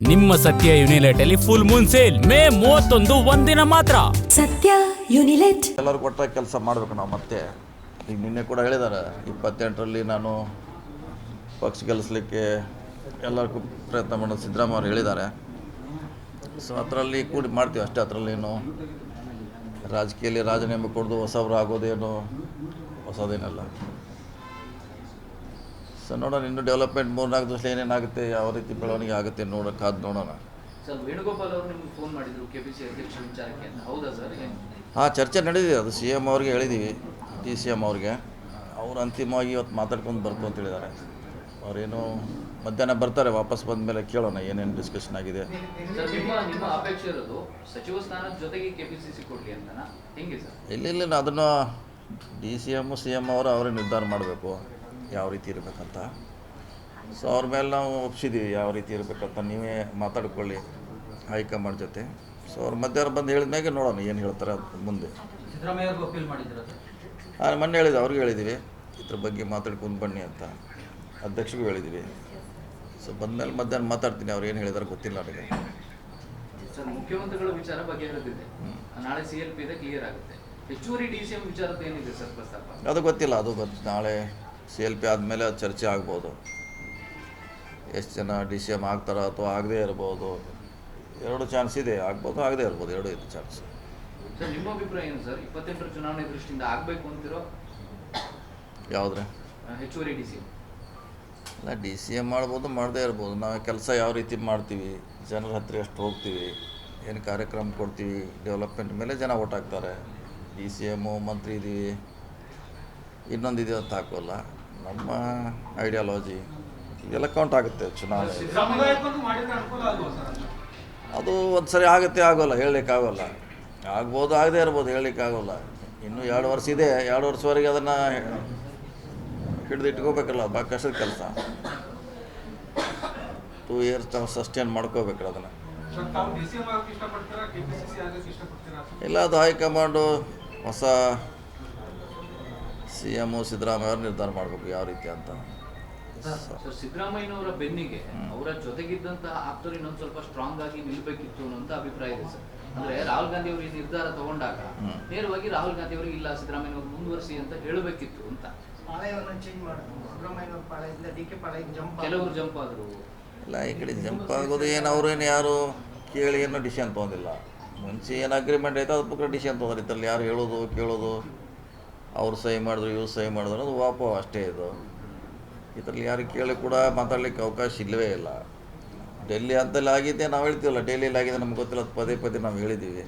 ನಿಮ್ಮ ಸತ್ಯ ಯುನಿಲೆಟ್ ಅಲ್ಲಿ ಫುಲ್ ಮೂನ್ ಸೇಲ್ ಮೇ 31 ಒಂದಿನ ಮಾತ್ರ. ಸತ್ಯ ಯುನಿಲೆಟ್ ಎಲ್ಲರೂ ಕೊಟ್ಟ ಕೆಲಸ ಮಾಡಬೇಕು ನಾವು. ಮತ್ತೆ ಈಗ ನಿನ್ನೆ ಕೂಡ ಹೇಳಿದ್ದಾರೆ 28ರಲ್ಲಿ ನಾನು ಪಕ್ಷ ಗೆಲ್ಲಿಸಲಿಕ್ಕೆ ಎಲ್ಲರಿಗೂ ಪ್ರಯತ್ನ ಮಾಡೋದು ಸಿದ್ದರಾಮಯ್ಯ ಅವರು ಹೇಳಿದ್ದಾರೆ. ಸೊ ಅದರಲ್ಲಿ ಕೂಡಿ ಮಾಡ್ತೀವಿ ಅಷ್ಟೇ. ಅದರಲ್ಲೇನು ರಾಜಕೀಯದಲ್ಲಿ ರಾಜೀನಾಮೆ ಕೊಡೋದು ಹೊಸಬ್ರು ಆಗೋದೇನು ಹೊಸದೇನಲ್ಲ. ಸೊ ನೋಡೋಣ, ಇನ್ನು ಡೆವಲಪ್ಮೆಂಟ್ 3-4 ವರ್ಷ ಏನೇನಾಗುತ್ತೆ, ಯಾವ ರೀತಿ ಬೆಳವಣಿಗೆ ಆಗುತ್ತೆ ಕಾದು ನೋಡೋಣ. ಸರ್ ವೇಣುಗೋಪಾಲ್ ಅವರು ನಿಮ್ಗೆ ಫೋನ್ ಮಾಡಿದ್ರು ಕೆಪಿಸಿ ಅಧ್ಯಕ್ಷ ವಿಚಾರಕ್ಕೆ ಅಂತ, ಹೌದಾ ಸರ್? ಹಾಂ, ಚರ್ಚೆ ನಡೆದಿದೆ. ಅದು ಸಿ ಎಮ್ ಅವ್ರಿಗೆ ಹೇಳಿದ್ದೀವಿ, DCM ಅವ್ರಿಗೆ. ಅವರು ಅಂತಿಮವಾಗಿ ಇವತ್ತು ಮಾತಾಡ್ಕೊಂಡು ಬರ್ತು ಅಂತ ಹೇಳಿದ್ದಾರೆ. ಅವರೇನು ಮಧ್ಯಾಹ್ನ ಬರ್ತಾರೆ, ವಾಪಸ್ ಬಂದ ಮೇಲೆ ಕೇಳೋಣ ಏನೇನು ಡಿಸ್ಕಷನ್ ಆಗಿದೆ. ಸರ್ ನಿಮ್ಮ ಅಪೇಕ್ಷೆ ಇರೋದು ಸಚಿವ ಸ್ಥಾನದ ಜೊತೆಗೆ KPCC ಕೊಡಲಿ ಅಂತನಾ, ಹೆಂಗೆ ಸರ್? ಇಲ್ಲ ಅದನ್ನು DCM CM ಅವರು ಅವರೇ ನಿರ್ಧಾರ ಮಾಡಬೇಕು ಯಾವ ರೀತಿ ಇರಬೇಕಂತ. ಸೊ ಅವ್ರ ಮೇಲೆ ನಾವು ಒಪ್ಸಿದ್ದೀವಿ ಯಾವ ರೀತಿ ಇರಬೇಕಂತ. ನೀವೇ ಮಾತಾಡ್ಕೊಳ್ಳಿ ಹೈಕಮಾಂಡ್ ಜೊತೆ. ಸೊ ಅವ್ರು ಮಧ್ಯಾಹ್ನ ಬಂದು ಹೇಳಿದ್ಮೇಲೆ ನೋಡೋಣ ಏನು ಹೇಳ್ತಾರೆ ಮುಂದೆ. ಸಿದ್ದರಾಮಯ್ಯ ಅವ್ರಿಗೆ ಅಪೀಲ್ ಮಾಡಿದ್ರು ಹಾಂ, ಮೊನ್ನೆ ಹೇಳಿದ್ವಿ, ಅವ್ರಿಗೆ ಹೇಳಿದ್ದೀವಿ ಇದ್ರ ಬಗ್ಗೆ ಮಾತಾಡ್ಕೊಂಡು ಬನ್ನಿ ಅಂತ. ಅಧ್ಯಕ್ಷರಿಗೂ ಹೇಳಿದ್ದೀವಿ. ಸೊ ಬಂದಮೇಲೆ ಮಧ್ಯಾಹ್ನ ಮಾತಾಡ್ತೀನಿ, ಅವ್ರು ಏನು ಹೇಳಿದಾರೆ ಗೊತ್ತಿಲ್ಲ ನನಗೆ. ಸರ್ ಮುಖ್ಯಮಂತ್ರಿಗಳ ವಿಚಾರ ಬಗ್ಗೆ ಹೇಳಿದೆ, ನಾಳೆ CLP ಇದೆ, ಕ್ಲಿಯರ್ ಆಗುತ್ತೆ. ಹೆಚ್ಚುವರಿ DCM ವಿಚಾರದ ಏನಿದೆ ಸರ್ ಪ್ರಸ್ತಾಪ? ಅದು ಗೊತ್ತಿಲ್ಲ. ನಾಳೆ CLP ಆದಮೇಲೆ ಅದು ಚರ್ಚೆ ಆಗ್ಬೋದು. ಎಷ್ಟು ಜನ DCM ಆಗ್ತಾರೋ ಅಥವಾ ಆಗದೇ ಇರ್ಬೋದು. 2 ಚಾನ್ಸ್ ಇದೆ, ಆಗ್ಬೋದು ಆಗದೇ ಇರ್ಬೋದು, 2 ಇದೆ ಚಾನ್ಸ್. ಸರ್ ನಿಮ್ಮ ಅಭಿಪ್ರಾಯ ಏನು ಸರ್? 28ರ ಚುನಾವಣೆ ದೃಷ್ಟಿಯಿಂದ ಆಗಬೇಕು ಅಂತಿರೋ ಯಾವುದ್ರೆ ಹೆಚ್ಚುವರಿ DCM? ಇಲ್ಲ, DCM ಮಾಡ್ಬೋದು, ಮಾಡದೇ ಇರ್ಬೋದು. ನಾವು ಕೆಲಸ ಯಾವ ರೀತಿ ಮಾಡ್ತೀವಿ, ಜನರ ಹತ್ರ ಎಷ್ಟು ಹೋಗ್ತೀವಿ, ಏನು ಕಾರ್ಯಕ್ರಮ ಕೊಡ್ತೀವಿ, ಡೆವಲಪ್ಮೆಂಟ್ ಮೇಲೆ ಜನ ಓಟ್ ಹಾಕ್ತಾರೆ. DCM ಮಂತ್ರಿ ಇದ್ದೀವಿ, ಇನ್ನೊಂದಿದೆ ಅಂತ ಹಾಕೋಲ್ಲ. ನಮ್ಮ ಐಡಿಯಾಲಜಿ ಇದೆಲ್ಲ ಕೌಂಟ್ ಆಗುತ್ತೆ ಚುನಾವಣೆ. ಅದು ಒಂದು ಸರಿ ಆಗುತ್ತೆ, ಆಗೋಲ್ಲ, ಹೇಳಲಿಕ್ಕಾಗೋಲ್ಲ. ಆಗ್ಬೋದು, ಆಗದೇ ಇರ್ಬೋದು, ಹೇಳಲಿಕ್ಕಾಗೋಲ್ಲ. ಇನ್ನೂ 2 ವರ್ಷ ಇದೆ. 2 ವರ್ಷವರೆಗೆ ಅದನ್ನು ಹಿಡಿದು ಇಟ್ಕೋಬೇಕಲ್ಲ, ಭಾಳ ಕಷ್ಟದ ಕೆಲಸ. 2 ಇಯರ್ಸ್ ನಾವು ಸಸ್ಟೇನ್ ಮಾಡ್ಕೋಬೇಕಲ್ಲ ಅದನ್ನು. ಇಲ್ಲ, ಅದು ಹೈಕಮಾಂಡು ಹೊಸ CM ಸಿದ್ದರಾಮಯ್ಯ ಅವರು ನಿರ್ಧಾರ ಮಾಡಬೇಕು ಯಾವ ರೀತಿ ಅಂತ. ಸರ್ ಸಿದ್ದರಾಮಯ್ಯನವರ ಬೆನ್ನಿಗೆ ಅವರ ಜೊತೆಗಿದ್ದಂತಹ ಆಪ್ತರು ಇನ್ನೊಂದು ಸ್ವಲ್ಪ ಸ್ಟ್ರಾಂಗ್ ಆಗಿ ನಿಲ್ಬೇಕಿತ್ತು ಅನ್ನೋಂಥ ಅಭಿಪ್ರಾಯ ಇದೆ ಸರ್. ಅಂದ್ರೆ ರಾಹುಲ್ ಗಾಂಧಿ ಅವರು ಈ ನಿರ್ಧಾರ ತಗೊಂಡಾಗ ನೇರವಾಗಿ ರಾಹುಲ್ ಗಾಂಧಿ ಅವರಿಗೆ ಇಲ್ಲ ಸಿದ್ದರಾಮಯ್ಯನವರು ಮುಂದುವರಿಸಿ ಅಂತ ಹೇಳಬೇಕಿತ್ತು ಅಂತ. ಕೆಲವರು ಜಂಪ್ ಆದರು. ಇಲ್ಲ, ಈ ಕಡೆ ಜಂಪ್ ಆಗೋದು ಏನು, ಅವ್ರೇನು ಯಾರು ಕೇಳಿ ಏನೋ ಡಿಸಿಷನ್ ತೊಗೊಂಡಿಲ್ಲ. ಮುಂಚೆ ಏನು ಅಗ್ರಿಮೆಂಟ್ ಆಯಿತು ಅದ್ರ ಪ್ರಕಾರ ಡಿಸಿಷನ್ ತೊಗೊಂಡ್ರೆ. ಇದರಲ್ಲಿ ಯಾರು ಹೇಳೋದು ಕೇಳೋದು, ಅವ್ರು ಸಹಿ ಮಾಡಿದ್ರು ಇವ್ರು ಸಹಿ ಮಾಡಿದ್ರು ಅದು ವಾಪ ಅಷ್ಟೇ. ಇದು ಇದರಲ್ಲಿ ಯಾರು ಕೇಳಿ ಕೂಡ ಮಾತಾಡಲಿಕ್ಕೆ ಅವಕಾಶ ಇಲ್ಲವೇ ಇಲ್ಲ. ಡೆಲ್ಲಿ ಹಂತಲ್ಲಿ ಆಗಿದ್ದೆ ನಾವು ಹೇಳ್ತೀವಲ್ಲ, ಡೆಲ್ಲಿಯಲ್ಲಿ ಆಗಿದೆ ನಮ್ಗೆ ಗೊತ್ತಿಲ್ಲ, ಅದು ಪದೇ ನಾವು ಹೇಳಿದ್ದೀವಿ.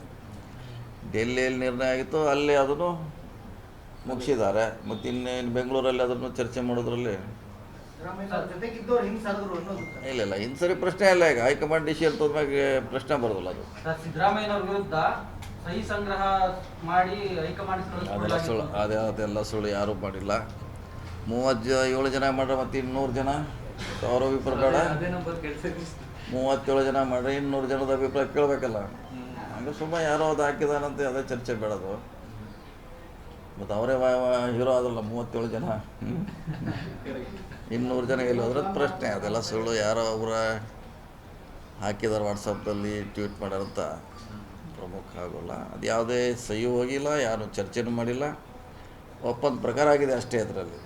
ಡೆಲ್ಲಿಯಲ್ಲಿ ನಿರ್ಣಯ ಆಗಿತ್ತು, ಅಲ್ಲೇ ಅದನ್ನು ಮುಗಿಸಿದ್ದಾರೆ. ಮತ್ತು ಇನ್ನೇನು ಬೆಂಗಳೂರಲ್ಲಿ ಅದನ್ನು ಚರ್ಚೆ ಮಾಡೋದ್ರಲ್ಲಿ ಇಲ್ಲ ಇನ್ಸರಿ ಪ್ರಶ್ನೆ ಇಲ್ಲ. ಈಗ ಹೈಕಮಾಂಡ್ ಡಿಸಿಷನ್ ತೊಗೊಂಡ್ಮೇಲೆ ಪ್ರಶ್ನೆ ಬರೋದಿಲ್ಲ. ಅದು ಸಿದ್ದರಾಮಯ್ಯನವ್ರ ವಿರುದ್ಧ ಸಹಿ ಸಂಗ್ರಹ ಮಾಡಿ ಹೈಕಮಾಂಡ್ ಅದೆಲ್ಲ ಸುಳ್ಳು, ಯಾರೂ ಮಾಡಿಲ್ಲ. 37 ಜನ ಮಾಡ್ರೆ ಮತ್ತು 200 ಜನ ಅವ್ರ ಅಭಿಪ್ರಾಯ ಬೇಡ. 37 ಜನ ಮಾಡ್ರೆ 200 ಜನದ ಅಭಿಪ್ರಾಯ ಕೇಳಬೇಕಲ್ಲ. ಹಂಗೆ ಸುಮ್ಮನೆ ಯಾರೋ ಅದು ಹಾಕಿದಾನಂತೆ ಅದೇ ಚರ್ಚೆ ಬೇಡದು. ಮತ್ತು ಅವರೇ ಹೀರೋ ಆದಲ್ಲ 37 ಜನ, 200 ಜನ ಎಲ್ಲಿ ಹೋದ್ರೆ ಪ್ರಶ್ನೆ. ಅದೆಲ್ಲ ಸುಳ್ಳು, ಯಾರೋ ಅವರ ಹಾಕಿದಾರೆ ವಾಟ್ಸಪ್ದಲ್ಲಿ ಟ್ವೀಟ್ ಮಾಡ್ಯಾರಂತ ಪ್ರಮುಖ ಆಗೋಲ್ಲ. ಅದು ಯಾವುದೇ ಸಹಿ ಹೋಗಿಲ್ಲ, ಯಾರು ಚರ್ಚೆನೂ ಮಾಡಿಲ್ಲ, ಒಪ್ಪಂದ ಪ್ರಕಾರ ಆಗಿದೆ ಅಷ್ಟೇ. ಅದರಲ್ಲಿ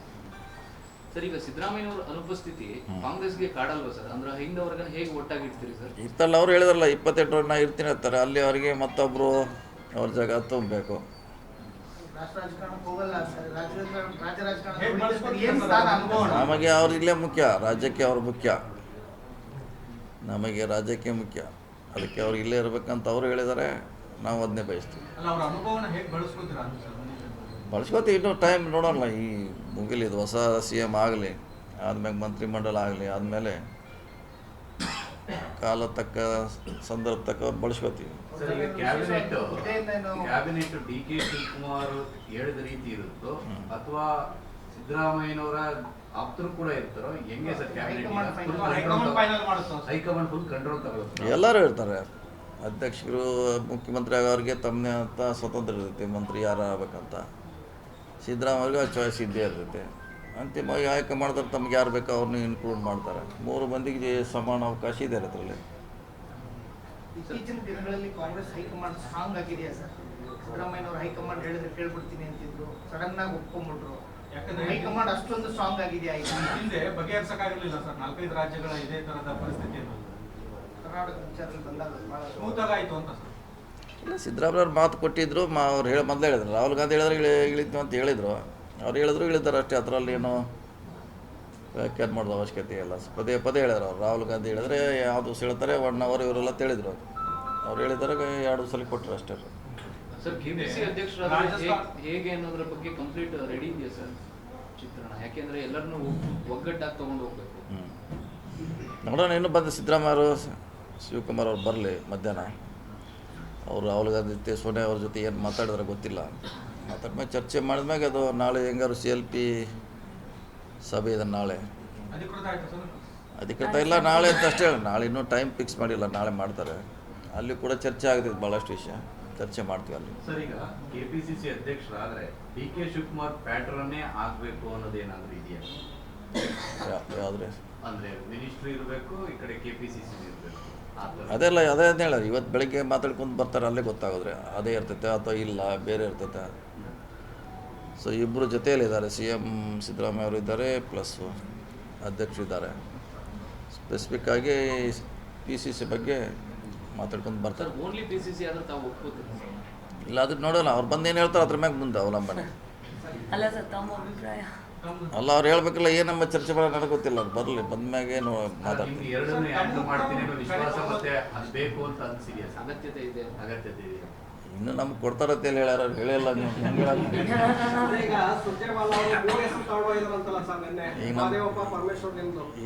ಸರ್ ಈಗ ಸಿದ್ದರಾಮಯ್ಯನವರ ಅನುಪಸ್ಥಿತಿ ಕಾಂಗ್ರೆಸ್ಗೆ ಕಾಡಲ್ವಾ ಸರ್? ಅಂದ್ರೆ ಹಿಂದವರೆಗೆ ಹೇಗೆ ಒಟ್ಟಾಗಿ ಇಡ್ತೀರಿ ಸರ್? ಇತ್ತಲ್ಲ, ಅವ್ರು ಹೇಳಿದ್ರಲ್ಲ 28 ನಾ ಇರ್ತೀನಿ ಅಂತಾರೆ. ಅಲ್ಲಿ ಅವರಿಗೆ ಮತ್ತೊಬ್ಬರು ಅವ್ರ ಜಾಗ ತುಂಬಬೇಕು. ನಮಗೆ ಅವ್ರು ಇಲ್ಲೇ ಮುಖ್ಯ, ರಾಜ್ಯಕ್ಕೆ ಅವ್ರು ಮುಖ್ಯ, ನಮಗೆ ರಾಜ್ಯಕ್ಕೆ ಮುಖ್ಯ. ಅದಕ್ಕೆ ಅವ್ರು ಇಲ್ಲೇ ಇರಬೇಕಂತ ಅವರು ಹೇಳಿದ್ದಾರೆ, ನಾವು ಅದನ್ನೇ ಬಯಸ್ತೀವಿ. ಬಳಸ್ಕೋತೀವಿ, ಇನ್ನೂ ಟೈಮ್ ನೋಡೋಣ. ಈ ಮುಗಿಲಿ, ಇದು ಹೊಸ CM ಆಗಲಿ, ಆದ್ಮೇಲೆ ಮಂತ್ರಿಮಂಡಲ ಆಗಲಿ, ಆದಮೇಲೆ ಕಾಲ ತಕ್ಕ ಸಂದರ್ಭ ತಕ್ಕ ಅವ್ರು ಬಳಸ್ಕೋತೀವಿ. ಕ್ಯಾಬಿನೆಟ್ DK ಶಿವಕುಮಾರ್ ಹೇಳಿದ ರೀತಿ ಇರುತ್ತೋ ಅಥವಾ ಸಿದ್ದರಾಮಯ್ಯನವರ ಆಪ್ತರು ಕೂಡ ಇರ್ತಾರೋ, ಹೆಂಗೆ ಸರ್? ಹೈಕಮಾಂಡ್ ಫುಲ್ ಕಂಟ್ರೋಲ್ ತಗೊಳ್ಳುತ್ತೆ. ಎಲ್ಲರೂ ಇರ್ತಾರೆ. ಅಧ್ಯಕ್ಷರು ಮುಖ್ಯಮಂತ್ರಿ ಆಗೋರಿಗೆ ತಮ್ಮದೇ ಅಂತ ಸ್ವತಂತ್ರ ಇರ್ತೈತೆ, ಮಂತ್ರಿ ಯಾರು ಆಗ್ಬೇಕಂತ. ಸಿದ್ದರಾಮಯ್ಯವ್ರಿಗೆ ಆ ಚಾಯ್ಸ್ ಇದ್ದೇ ಇರ್ತೈತೆ. ಅಂತಿಮವಾಗಿ ಆಯ್ಕೆ ಮಾಡಿದ್ರೆ ತಮ್ಗೆ ಯಾರು ಬೇಕೋ ಅವ್ರನ್ನ ಇನ್ಕ್ಲೂಡ್ ಮಾಡ್ತಾರೆ. 3 ಮಂದಿಗೆ ಸಮಾನ ಅವಕಾಶ ಇದೆ ಅದರಲ್ಲಿ. ಇತ್ತೀಚಿನ ದಿನಗಳಲ್ಲಿ ಕಾಂಗ್ರೆಸ್ ಹೈಕಮಾಂಡ್ ಸ್ಟ್ರಾಂಗ್ ಆಗಿದೆಯಾ ಸರ್? ಸಿದ್ದರಾಮಯ್ಯನವರು ಹೈಕಮಾಂಡ್ ಹೇಳಿದ್ರೆ ಕೇಳ್ಬಿಡ್ತೀನಿ ಅಂತಿದ್ರು, ಸಡನ್ ಆಗಿ ಒಪ್ಕೊಂಡ್ಬಿಟ್ರು. ಯಾಕಂದ್ರೆ ಹೈಕಮಾಂಡ್ ಅಷ್ಟೊಂದು ಸ್ಟ್ರಾಂಗ್ ಆಗಿದೆಯಾ? ಹಿಂದೆ ಬಗೆಹರಿಸಕ್ಕಾಗಿರ್ಲಿಲ್ಲ ಸರ್, 4-5 ರಾಜ್ಯಗಳ ಇದೇ ತರದ ಪರಿಸ್ಥಿತಿಯನ್ನು ಕರ್ನಾಟಕ ವಿಚಾರದಲ್ಲಿ ಬಂದಾಗ ಬಹಳ ಸ್ಮೂತ್ ಆಗಾಯ್ತು ಅಂತ ಸರ್. ಇಲ್ಲ, ಸಿದ್ದರಾಮಯ್ಯವ್ರು ಮಾತು ಕೊಟ್ಟಿದ್ರು, ಅವ್ರು ಮೊದಲೇ ಹೇಳಿದ್ರು. ರಾಹುಲ್ ಗಾಂಧಿ ಹೇಳಿದ್ರೆ ಇಳಿತು ಅಂತ ಹೇಳಿದರು. ಅವ್ರು ಹೇಳಿದ್ರು ಇಳಿದಾರೆ ಅಷ್ಟೇ, ಅದರಲ್ಲಿ ಏನೋ ವ್ಯಾಖ್ಯಾನ ಮಾಡೋದು ಅವಶ್ಯಕತೆ ಇಲ್ಲ. ಪದೇ ಪದೇ ಹೇಳಿದ್ರು ಅವ್ರು. ರಾಹುಲ್ ಗಾಂಧಿ ಹೇಳಿದ್ರೆ ಯಾವುದು ಹೇಳ್ತಾರೆ 1 ಅವರ್ ಇವರೆಲ್ಲ ಹೇಳಿದ್ರು. ಅವ್ರು ಹೇಳಿದಾಗ 2 ಸಲ ಕೊಟ್ಟರು ಅಷ್ಟೇ. ಸರ್ ಕೆಪಿಸಿ ಅಧ್ಯಕ್ಷರಾದ್ರೆ ಹೇಗೆ ಅನ್ನೋದ್ರ ಬಗ್ಗೆ ಕಂಪ್ಲೀಟ್ ರೆಡಿ ಇದೆಯಾ ಸರ್ ಚಿತ್ರಣ? ಯಾಕೆಂದ್ರೆ ಎಲ್ಲರನ್ನೂ ಒಗ್ಗಟ್ಟಾಗಿ ತಗೊಂಡು ಹೋಗ್ಬೇಕು. ನೋಡೋಣ, ಇನ್ನೂ ಬಂದು ಸಿದ್ದರಾಮಯ್ಯವರು ಶಿವಕುಮಾರ್ ಅವ್ರು ಬರಲಿ ಮಧ್ಯಾಹ್ನ. ಅವರು ರಾಹುಲ್ ಗಾಂಧಿ ಜೊತೆ ಸೋನಿಯಾ ಅವ್ರ ಜೊತೆ ಏನು ಮಾತಾಡಿದ್ರೆ ಗೊತ್ತಿಲ್ಲ. ಮಾತಾಡ್ಮೇಲೆ ಚರ್ಚೆ ಮಾಡಿದ್ಮ್ಯಾಗ ಅದು ನಾಳೆ ಹೆಂಗಾರು CLP ಸಭೆ ಇದೆ ನಾಳೆ. ಅಧಿಕೃತ ಆಯ್ತು ಸರ್? ಅಧಿಕೃತ ಇಲ್ಲ, ನಾಳೆ ಅಂತ ಅಷ್ಟೇ. ನಾಳೆ ಇನ್ನೂ ಟೈಮ್ ಫಿಕ್ಸ್ ಮಾಡಿಲ್ಲ, ನಾಳೆ ಮಾಡ್ತಾರೆ. ಅಲ್ಲಿ ಕೂಡ ಚರ್ಚೆ ಆಗ್ತಿದೆ, ಭಾಳಷ್ಟು ವಿಷಯ ಚರ್ಚೆ ಮಾಡ್ತೀವಿ ಅಲ್ಲಿ. ಸರ್, ಈಗ KPCC ಅಧ್ಯಕ್ಷರಾದ್ರೆ DK ಶಿವಕುಮಾರ್ ಪ್ಯಾಟರ್ನ್ನೇ ಆಗ್ಬೇಕು ಅನ್ನೋದೇನಾದ್ರೂ ಇದೆಯಾ? ಯಾವುದ್ರೆ ಅಂದ್ರೆ ಮಿನಿಸ್ಟ್ರಿ ಇರಬೇಕು, ಈ ಕಡೆ KPCC ಇರಬೇಕು, ಅದೆಲ್ಲ ಅದೇ ಹೇಳ. ಇವತ್ತು ಬೆಳಗ್ಗೆ ಮಾತಾಡ್ಕೊಂಡು ಬರ್ತಾರೆ, ಅಲ್ಲೇ ಗೊತ್ತಾಗೋದ್ರೆ ಅದೇ ಇರ್ತೈತೆ ಅಥವಾ ಇಲ್ಲ ಬೇರೆ ಇರ್ತೈತೆ. ಸೊ ಇಬ್ಬರು ಜೊತೆಯಲ್ಲಿದ್ದಾರೆ, CM ಸಿದ್ದರಾಮಯ್ಯ ಅವರು ಇದ್ದಾರೆ, ಪ್ಲಸ್ ಅಧ್ಯಕ್ಷರಿದ್ದಾರೆ. ಸ್ಪೆಸಿಫಿಕ್ಕಾಗಿ PCC ಬಗ್ಗೆ ಮಾತಾಡ್ಕೊಂಡು ಬರ್ತಾರೆ. ಸರ್ ಓನ್ಲಿ PCC ಆದ್ರೆ ತಾವು ಒಪ್ಕೋತೀರಾ ಸರ್? ಇಲ್ಲ, ಅದಕ್ಕೆ ನೋಡೋಣ, ಅವ್ರು ಬಂದು ಏನು ಹೇಳ್ತಾರೆ ಅದ್ರ ಮ್ಯಾಗ ಮುಂದೆ ಅವಲಂಬನೆ. ಅಲ್ಲ ಸರ್, ತಮ್ಮ ಅಭಿಪ್ರಾಯ? ಅಲ್ಲ, ಅವ್ರು ಹೇಳ್ಬೇಕಲ್ಲ, ಏನಮ್ಮ ಚರ್ಚೆ ಮಾಡೋದು ನನಗೆ ಗೊತ್ತಿಲ್ಲ. ಅದು ಬರಲಿ, ಬಂದ ಮ್ಯಾಗೆ ಮಾತಾಡ್ತೀನಿ. ನಿಮ್ಗೆ ಎರಡನ್ನೂ ಹ್ಯಾಂಡಲ್ ಮಾಡ್ತೀನಿ ಅನ್ನೋ ವಿಶ್ವಾಸ ಮತ್ತೆ ಅದು ಬೇಕು ಅಂತ ಅನ್ಸಿದೆಯಾ ಸರ್? ಅಗತ್ಯತೆ ಇದೆ. ಅಗತ್ಯತೆ ಇದೆ. ಇನ್ನು ನಮ್ಗೆ ಕೊಡ್ತಾರತ್ತೆ ಹೇಳ್ಯಾರ, ಅವ್ರು ಹೇಳಿಲ್ಲ. ನೀವು ಹೆಂಗೆ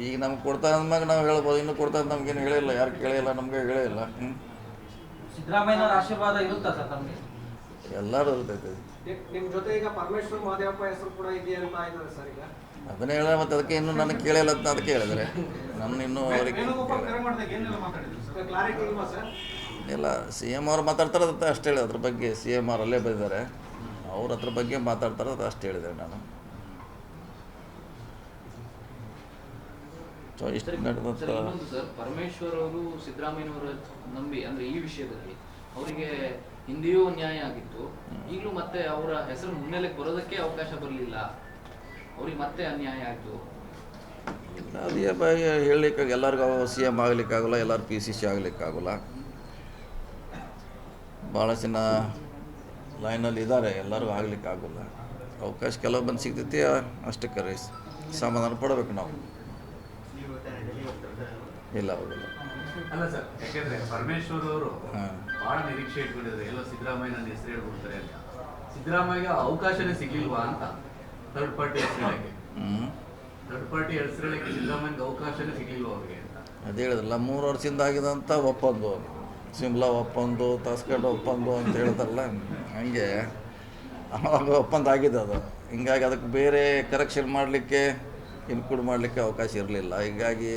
ಈಗ ನಮ್ಗೆ ಕೊಡ್ತಾ ಅಂದ್ಮ್ಯಾಗ ನಾವು ಹೇಳ್ಬೋದು. ಇನ್ನು ಕೊಡ್ತಾ ನಮ್ಗೇನು ಹೇಳಿಲ್ಲ, ಯಾರು ಕೇಳಿಲ್ಲ, ನಮಗೆ ಹೇಳಿಲ್ಲ. ಸಿದ್ದರಾಮಯ್ಯನವರ ಆಶೀರ್ವಾದ ಇರುತ್ತಾ ಸರ್ ತಮಗೆ? ಎಲ್ಲರೂ ಇರ್ತೈತೆ. ನಿಮ್ಮ ಜೊತೆ ಈಗ ಪರಮೇಶ್ವರ್ ಮಹದೇವಪ್ಪ ಹೆಸರು ಕೂಡ ಇದೆಯಾ ಅಂತ ಇದ್ದಾರೆ ಸರ್ ಈಗ? ಅದನ್ನೇ ಹೇಳ, ಮತ್ತು ಅದಕ್ಕೆ ಇನ್ನೂ ನನಗೆ ಕೇಳಿಲ್ಲ ಅಂತ ಅದಕ್ಕೆ ಹೇಳಿದರೆ ನನ್ನ ಇನ್ನೂ ಅವರಿಗೆ ಕ್ಲಾರಿಟಿ ಇಲ್ವಾ ಸರ್? ಇಲ್ಲ, CM ಅವ್ರು ಮಾತಾಡ್ತಾರೆ ಅಂತ ಅಷ್ಟು ಹೇಳಿದೆ. ಅದ್ರ ಬಗ್ಗೆ CM ಅವ್ರು ಅಲ್ಲೇ ಬಂದಿದ್ದಾರೆ, ಅವ್ರ ಅದ್ರ ಬಗ್ಗೆ ಮಾತಾಡ್ತಾರೆ ಅದು ಅಷ್ಟು ಹೇಳಿದೆ ನಾನು. ಸೊ ಇಷ್ಟು ನಡೆದಂಥ ಸರ್ ಇನ್ನೊಂದು ಸರ್, ಪರಮೇಶ್ವರ್ ಅವರು ಸಿದ್ದರಾಮಯ್ಯನವರ ನಂಬಿ ಅಂದ್ರೆ ಈ ವಿಷಯದಲ್ಲಿ ಅವರಿಗೆ ಹಿಂದೆಯೂ ನ್ಯಾಯ ಆಗಿತ್ತು, ಈಗಲೂ ಮತ್ತೆ ಅವರ ಹೆಸರು ಮುನ್ನೆಲೆಗೆ ಬರೋದಕ್ಕೆ ಅವಕಾಶ ಬರಲಿಲ್ಲ, ಅವ್ರಿಗೆ ಮತ್ತೆ ಅನ್ಯಾಯ ಆಯಿತು. ಇಲ್ಲ, ಅದೇ ಹೇಳಲಿಕ್ಕೆ ಎಲ್ಲರಿಗೂ CM ಆಗಲಿಕ್ಕಾಗಲ್ಲ, ಎಲ್ಲರೂ PCC ಆಗಲಿಕ್ಕಾಗಲ್ಲ. ಭಾಳ ಜನ ಲೈನಲ್ಲಿ ಇದ್ದಾರೆ, ಎಲ್ಲರಿಗೂ ಆಗಲಿಕ್ಕಾಗಲ್ಲ. ಅವಕಾಶ ಕೆಲವು ಬಂದು ಸಿಗ್ತೈತಿ, ಅಷ್ಟಕ್ಕೆ ರೀ ಸಮಾಧಾನ ಪಡಬೇಕು ನಾವು. ಇಲ್ಲ, ಹೋಗಲ್ಲ. ಅಲ್ಲ ಸರ್, ಯಾಕೆಂದ್ರೆ ಪರಮೇಶ್ವರ್ ಅವರು ಹಾಂ, ಬಹಳ ನಿರೀಕ್ಷೆ ಇಟ್ಕೊಂಡಿದ್ರು, ಎಲ್ಲೋ ಸಿದ್ದರಾಮಯ್ಯ ನನ್ನ ಹೆಸರು ಹೇಳ್ಬಿಡ್ತಾರೆ ಅಂತ. ಸಿದ್ದರಾಮಯ್ಯಗೆ ಅವಕಾಶನೇ ಸಿಗ್ಲಿಲ್ವಾ ಅಂತ ಥರ್ಡ್ ಪಾರ್ಟಿ ಹೆಸರು ಹೇಳಕ್ಕೆ? ಥರ್ಡ್ ಪಾರ್ಟಿ ಹೆಸರು ಹೇಳಕ್ಕೆ ಸಿದ್ದರಾಮಯ್ಯಗೆ ಅವಕಾಶನೇ ಸಿಗ್ಲಿಲ್ವಾ ಅವ್ರಿಗೆ ಅಂತ ಅದೇ ಹೇಳಿದ್ರಲ್ಲ, 3 ವರ್ಷದಿಂದ ಆಗಿದಂಥ ಒಪ್ಪಂದು, ಶಿಮ್ಲಾ ಒಪ್ಪಂದು, ತಾಸ್ಕಂಡ್ ಒಪ್ಪಂದು ಅಂತ ಹೇಳ್ತಾರಲ್ಲ, ಹಾಗೆ ಅವಾಗ ಒಪ್ಪಂದ ಆಗಿದೆ ಅದು. ಹಿಂಗಾಗಿ ಅದಕ್ಕೆ ಬೇರೆ ಕರೆಕ್ಷನ್ ಮಾಡಲಿಕ್ಕೆ, ಇನ್ಕ್ಲೂಡ್ ಮಾಡಲಿಕ್ಕೆ ಅವಕಾಶ ಇರಲಿಲ್ಲ. ಹೀಗಾಗಿ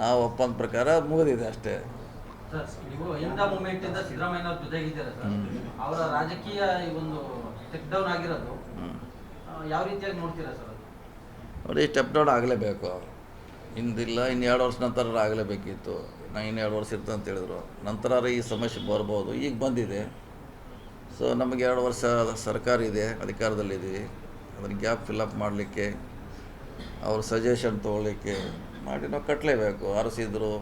ಆ ಒಪ್ಪಂದ ಪ್ರಕಾರ ಮುಗಿದಿದೆ ಅಷ್ಟೇ. ಸರ್, ನೀವು ಇಂದ ಮೂಮೆಂಟ್ ಇಂದ ಸಿದ್ದರಾಮಯ್ಯನವ್ರ ಜೊತೆಗಿದ್ದೀರಾ ಸರ್, ಅವರ ರಾಜಕೀಯ ಈ ಒಂದು ಸ್ಟೆಪ್ ಡೌನ್ ಆಗಿರೋದು ಯಾವ ರೀತಿಯಾಗಿ ನೋಡ್ತೀರಾ ಸರ್? ನೋಡಿ, ಸ್ಟೆಪ್ ಡೌನ್ ಆಗಲೇಬೇಕು. ಹಿಂದಿಲ್ಲ, ಇನ್ನು 2 ವರ್ಷ ನಂತರ ಆಗಲೇಬೇಕಿತ್ತು. ನಾನು ಇನ್ನು 2 ವರ್ಷ ಇರ್ತದೆ ಅಂತ ಹೇಳಿದ್ರು. ನಂತರ ಈ ಸಮಸ್ಯೆ ಬರ್ಬೋದು, ಈಗ ಬಂದಿದೆ. ಸೊ ನಮಗೆ 2 ವರ್ಷ ಸರ್ಕಾರ ಇದೆ, ಅಧಿಕಾರದಲ್ಲಿದ್ದೀವಿ. ಅದನ್ನು ಗ್ಯಾಪ್ ಫಿಲಪ್ ಮಾಡಲಿಕ್ಕೆ, ಅವ್ರ ಸಜೆಷನ್ ತೊಗೊಳ್ಳಿಕ್ಕೆ ಮಾಡಿ ನಾವು ಕಟ್ಟಲೇಬೇಕು. ಆರಿಸಿದ್ರು,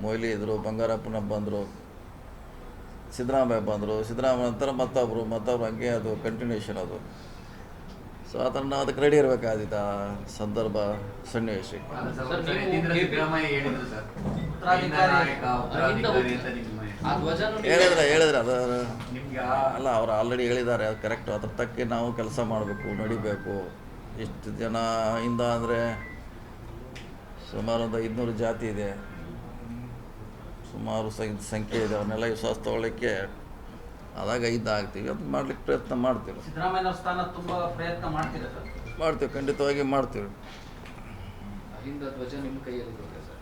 ಮೊಯ್ಲಿ ಇದ್ದರು, ಬಂಗಾರಪ್ಪನ ಬಂದರು, ಸಿದ್ದರಾಮಯ್ಯ ಬಂದರು, ಸಿದ್ದರಾಮಯ್ಯ ನಂತರ ಮತ್ತೊಬ್ಬರು ಹಂಗೆ ಅದು ಕಂಟಿನ್ಯೂಷನ್ ಅದು. ಸೊ ಅದನ್ನು ಅದಕ್ಕೆ ರೆಡಿ ಇರಬೇಕಾದಿತ್ತು ಆ ಸಂದರ್ಭ ಸನ್ನಿವೇಶಕ್ಕೆ. ಸಿದ್ದರಾಮಯ್ಯ ಹೇಳಿದ್ರು ಸರ್, ನಾಯಕ ಉತ್ತರಾಧಿಕಾರಿ ಅಂತ ನಿಮ್ಮ ಆ ಧ್ವಜನೂ ಹೇಳಿದ್ರೆ ಅದು ನಿಮ್ಗೆ ಅಲ್ಲ, ಅವ್ರು ಆಲ್ರೆಡಿ ಹೇಳಿದ್ದಾರೆ, ಅದು ಕರೆಕ್ಟು. ಅದ್ರ ತಕ್ಕ ನಾವು ಕೆಲಸ ಮಾಡಬೇಕು, ನಡಿಬೇಕು. ಇಷ್ಟು ಜನ ಇಂದ ಅಂದರೆ ಸುಮಾರು ಒಂದು 500 ಜಾತಿ ಇದೆ, ಸುಮಾರು ಸಂಖ್ಯೆ ಇದೆ. ಅವನ್ನೆಲ್ಲ ವಿಶ್ವಾಸ ತೊಗೊಳ್ಳಿಕ್ಕೆ ಆದಾಗ ಆಗ್ತೀವಿ, ಅದು ಮಾಡ್ಲಿಕ್ಕೆ ಪ್ರಯತ್ನ ಮಾಡ್ತೀವಿ. ಸಿದ್ದರಾಮಯ್ಯನವ್ರ ಸ್ಥಾನ ತುಂಬ ಪ್ರಯತ್ನ ಮಾಡ್ತೀರಾ ಸರ್? ಮಾಡ್ತೀವಿ, ಖಂಡಿತವಾಗಿ ಮಾಡ್ತೀವಿ. ಅಹಿಂದ ಧ್ವಜ ನಿಮ್ಮ ಕೈಯಲ್ಲಿ ಸರ್?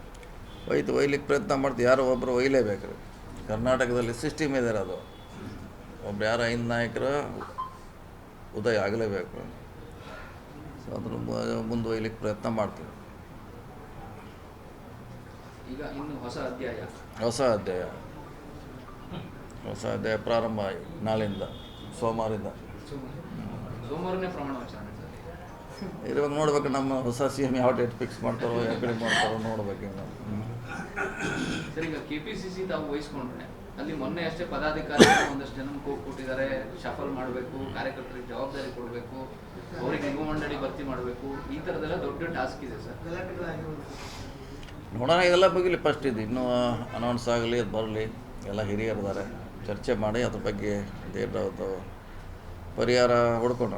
ಒಯ್ಲಿಕ್ಕೆ ಪ್ರಯತ್ನ ಮಾಡ್ತೀವಿ. ಯಾರೋ ಒಬ್ಬರು ಒಯ್ಲೇಬೇಕು ರೀ. ಕರ್ನಾಟಕದಲ್ಲಿ ಸಿಸ್ಟಮ್ ಇದೆ ಅದು, ಒಬ್ರು ಯಾರೋ ಹಿಂದ್ ನಾಯಕರು ಉದಯ ಆಗಲೇಬೇಕು. ಸೊ ಅದನ್ನು ಮುಂದೆ ಒಯ್ಲಿಕ್ಕೆ ಪ್ರಯತ್ನ ಮಾಡ್ತೀವಿ. ಈಗ ಇನ್ನು ಹೊಸ ಅಧ್ಯಾಯ ಹೊಸ ಅಧ್ಯಾಯ ಪ್ರಾರಂಭ ಆಗಿ ನಾಳೆಯಿಂದ ಸೋಮವಾರದಿಂದ ಸೋಮವಾರನೇ ಪ್ರಮಾಣ ವಚನ ಸರ್. ಇವಾಗ ನೋಡ್ಬೇಕು ನಮ್ಮ ಹೊಸ ಸಿ ಎಮ್ ಯಾವ ಡೇಟ್ ಫಿಕ್ಸ್ ಮಾಡ್ತಾರೋ ಯಾವ ಕಡೆ ಮಾಡ್ತಾರೋ ನೋಡ್ಬೇಕು ಇನ್ನು. ಸರ್ ಈಗ KPCC ತಾವು ವಹಿಸ್ಕೊಂಡ್ರೆ ಅಲ್ಲಿ ಮೊನ್ನೆ ಅಷ್ಟೇ ಪದಾಧಿಕಾರಿಗಳು ಒಂದಷ್ಟು ಜನ ಕೊಟ್ಟಿದ್ದಾರೆ, ಶಫಲ್ ಮಾಡಬೇಕು, ಕಾರ್ಯಕರ್ತರಿಗೆ ಜವಾಬ್ದಾರಿ ಕೊಡಬೇಕು, ಅವ್ರಿಗೆ ನಿಗಮ ಮಂಡಳಿ ಭರ್ತಿ ಮಾಡಬೇಕು, ಈ ಥರದ್ದೆಲ್ಲ ದೊಡ್ಡ ಟಾಸ್ಕ್ ಇದೆ ಸರ್. ಗಲಾಟೆಗಳಾಗಿರೋದು ನೋಡೋಣ, ಇದೆಲ್ಲ ಬಗ್ಲಿ ಫಸ್ಟ್ ಇದು ಇನ್ನೂ ಅನೌನ್ಸ್ ಆಗಲಿ, ಅದು ಬರಲಿ, ಎಲ್ಲ ಹಿರಿಯರಿದ್ದಾರೆ, ಚರ್ಚೆ ಮಾಡಿ ಅದ್ರ ಬಗ್ಗೆ ಪರಿಹಾರ ಹುಡ್ಕೊಂಡು